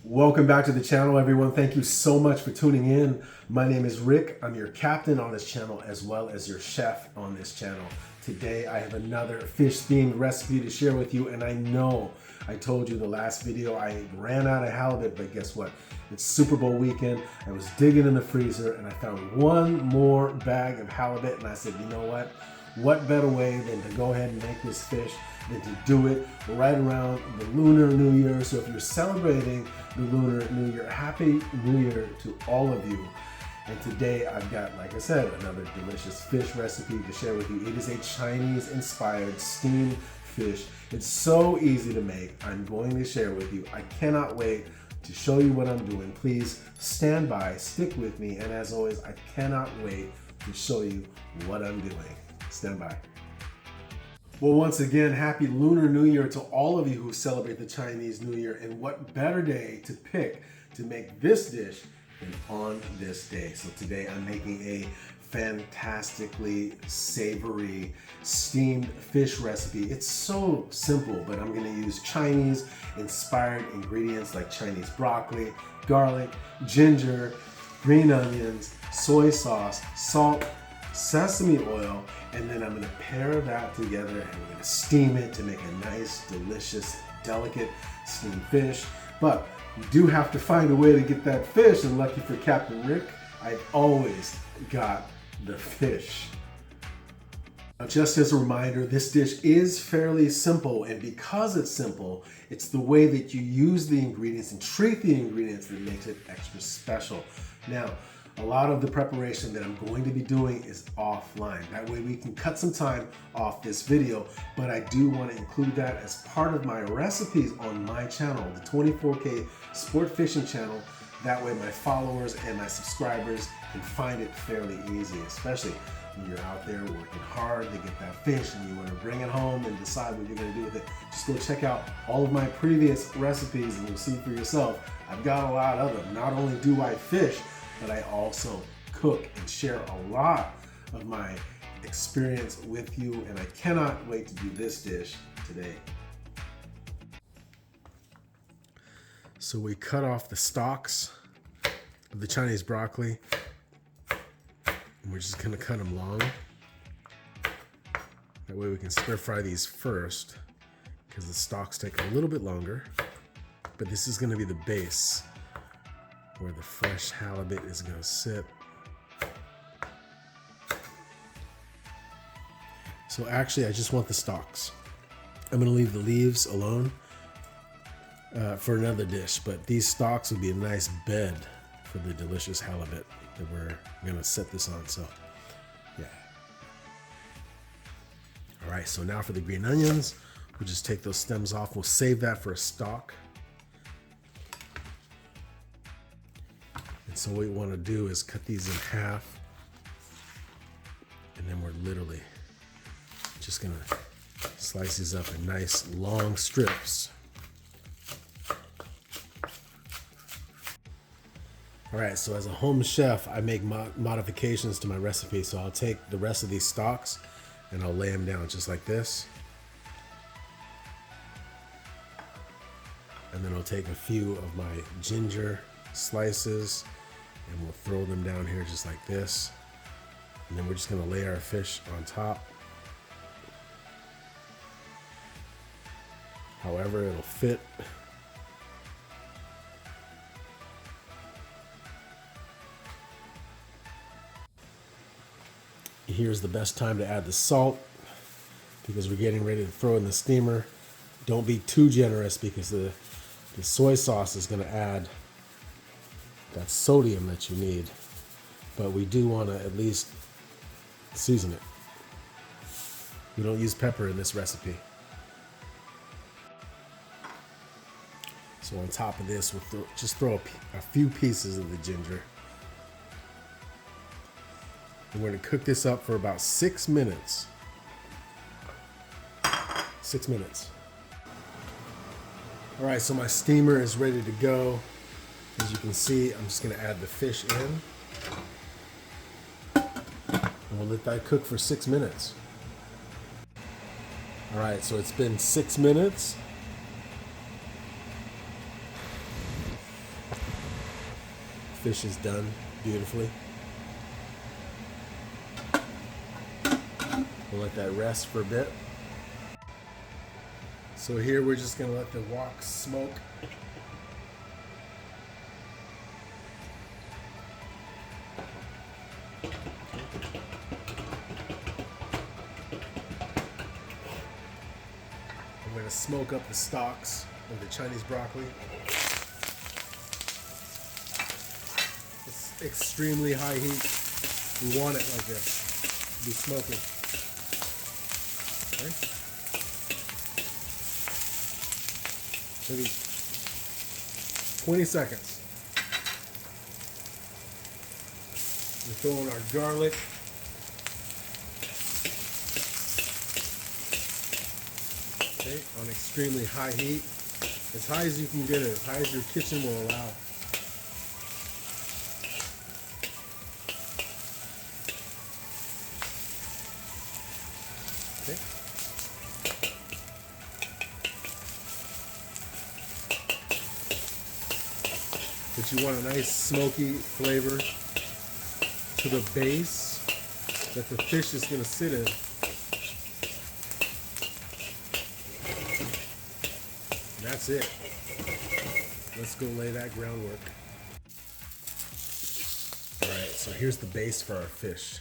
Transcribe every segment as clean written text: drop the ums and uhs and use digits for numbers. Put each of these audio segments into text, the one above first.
Welcome back to the channel, everyone. Thank you so much for tuning in. My name is Rick. I'm your captain on this channel as well as your chef on this channel. Today I have another fish-themed recipe to share with you, and I know I told you the last video I ran out of halibut, but guess what? It's Super Bowl weekend. I was digging in the freezer and I found one more bag of halibut, and I said, you know what? What better way than to go ahead and make this fish than to do it right around the Lunar New Year. So if you're celebrating the Lunar New Year, Happy New Year to all of you. And today I've got, like I said, another delicious fish recipe to share with you. It is a Chinese-inspired steamed fish. It's so easy to make. I'm going to share with you. I cannot wait to show you what I'm doing. Please stand by, stick with me, and as always, I cannot wait to show you what I'm doing. Stand by. Well, once again, Happy Lunar New Year to all of you who celebrate the Chinese New Year, and what better day to pick to make this dish than on this day. So today I'm making a fantastically savory steamed fish recipe. It's so simple, but I'm gonna use Chinese inspired ingredients like Chinese broccoli, garlic, ginger, green onions, soy sauce, salt, sesame oil, and then I'm gonna pair that together and we're gonna steam it to make a nice, delicious, delicate steamed fish. But you do have to find a way to get that fish, and lucky for Captain Rick, I've always got the fish. Now, just as a reminder, this dish is fairly simple, and because it's simple, it's the way that you use the ingredients and treat the ingredients that makes it extra special. Now, a lot of the preparation that I'm going to be doing is offline. That way we can cut some time off this video, but I do want to include that as part of my recipes on my channel, the 24K Sport Fishing channel. That way my followers and my subscribers can find it fairly easy, especially when you're out there working hard to get that fish and you want to bring it home and decide what you're going to do with it. Just go check out all of my previous recipes and you'll see for yourself. I've got a lot of them. Not only do I fish, but I also cook and share a lot of my experience with you, and I cannot wait to do this dish today. So we cut off the stalks of the Chinese broccoli, and we're just gonna cut them long. That way we can stir fry these first, because the stalks take a little bit longer, but this is gonna be the base where the fresh halibut is going to sit. So actually, I just want the stalks. I'm going to leave the leaves alone for another dish, but these stalks would be a nice bed for the delicious halibut that we're going to set this on. So, yeah. All right, so now for the green onions, we'll just take those stems off. We'll save that for a stalk. So what we want to do is cut these in half, and then we're literally just gonna slice these up in nice long strips. All right, so as a home chef, I make modifications to my recipe. So I'll take the rest of these stalks and I'll lay them down just like this. And then I'll take a few of my ginger slices and we'll throw them down here just like this. And then we're just gonna lay our fish on top. However it'll fit. Here's the best time to add the salt, because we're getting ready to throw in the steamer. Don't be too generous, because the soy sauce is gonna add that sodium that you need, but we do want to at least season it. We don't use pepper in this recipe. So on top of this, we'll just throw a few pieces of the ginger. And we're going to cook this up for about 6 minutes. 6 minutes. All right, so my steamer is ready to go. As you can see, I'm just going to add the fish in. And we'll let that cook for 6 minutes. All right, so it's been 6 minutes. fish is done beautifully. We'll let that rest for a bit. So here we're just gonna let the wok smoke. I'm gonna smoke up the stalks of the Chinese broccoli. It's extremely high heat. We want it like this, to be smoking. Okay. Maybe 20 seconds. We're throwing our garlic. Okay, on extremely high heat. As high as you can get it, as high as your kitchen will allow. Okay. But you want a nice smoky flavor to the base that the fish is going to sit in. And that's it. Let's go lay that groundwork. All right, so here's the base for our fish.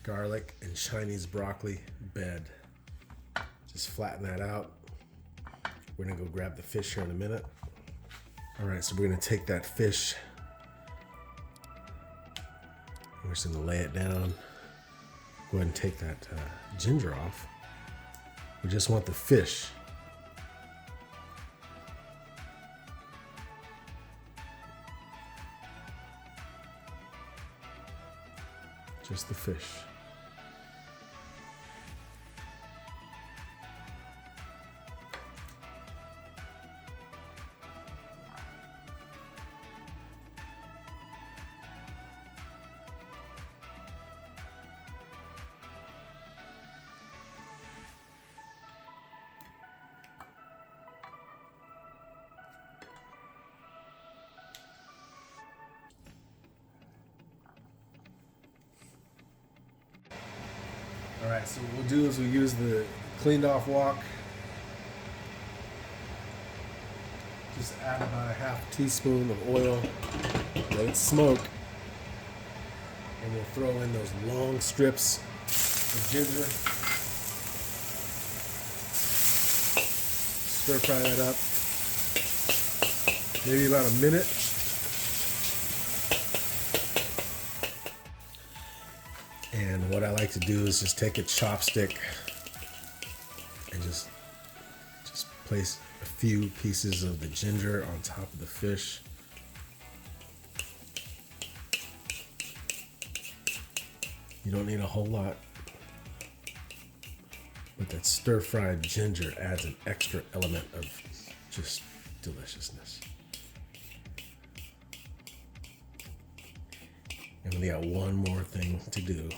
Garlic and Chinese broccoli bed. Just flatten that out. We're gonna go grab the fish here in a minute. All right, so we're gonna take that fish. We're just gonna lay it down. Go ahead and take that ginger off. We just want the fish. Just the fish. All right, so what we'll do is we'll use the cleaned off wok. Just add about a half teaspoon of oil, let it smoke, and we'll throw in those long strips of ginger. Stir fry that up, maybe about a minute. And what I like to do is just take a chopstick and just place a few pieces of the ginger on top of the fish. You don't need a whole lot, but that stir-fried ginger adds an extra element of just deliciousness. And we got one more thing to do.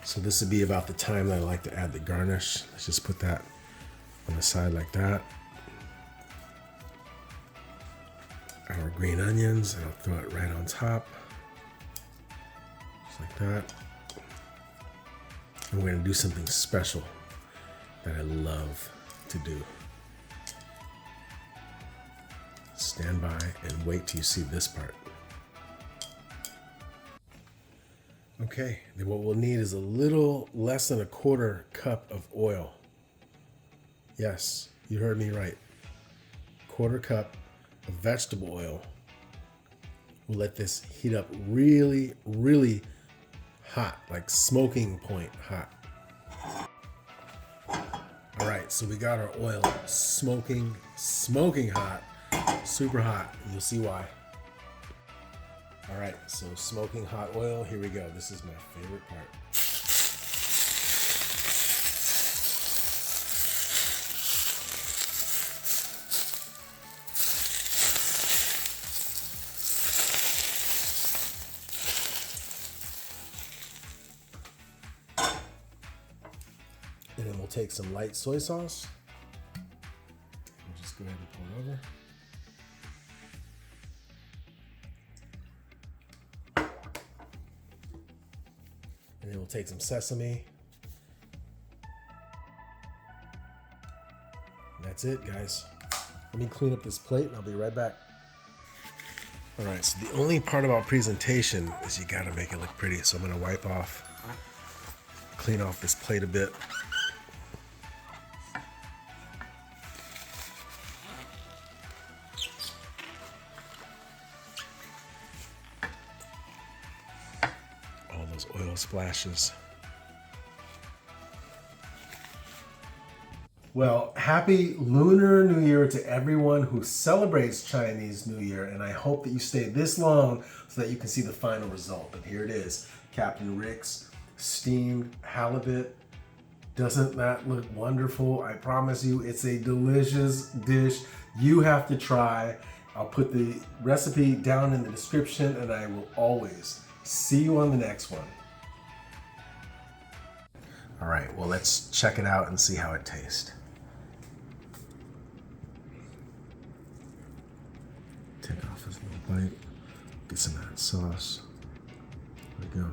So this would be about the time that I like to add the garnish. Let's just put that on the side like that. Our green onions, and I'll throw it right on top. Just like that. And we're gonna do something special that I love to do. Stand by and wait till you see this part. Okay, then what we'll need is a little less than a quarter cup of oil. Yes, you heard me right. Quarter cup of vegetable oil. We'll let this heat up really, really hot, like smoking point hot. All right, so we got our oil smoking hot. Super hot. You'll see why. All right, so smoking hot oil. Here we go. This is my favorite part. And then we'll take some light soy sauce. go ahead and pour it over. And then we'll take some sesame. And that's it, guys. Let me clean up this plate and I'll be right back. All right, so the only part about presentation is you gotta make it look pretty. So I'm gonna wipe off, clean off this plate a bit. All those oil splashes. Well, happy Lunar New Year to everyone who celebrates Chinese New Year, and I hope that you stay this long so that you can see the final result. But here it is, Captain Rick's steamed halibut. Doesn't that look wonderful? I promise you, it's a delicious dish you have to try. I'll put the recipe down in the description, and I will always see you on the next one. All right, well, let's check it out and see how it tastes. Take off this little bite, get some of that sauce. There we go.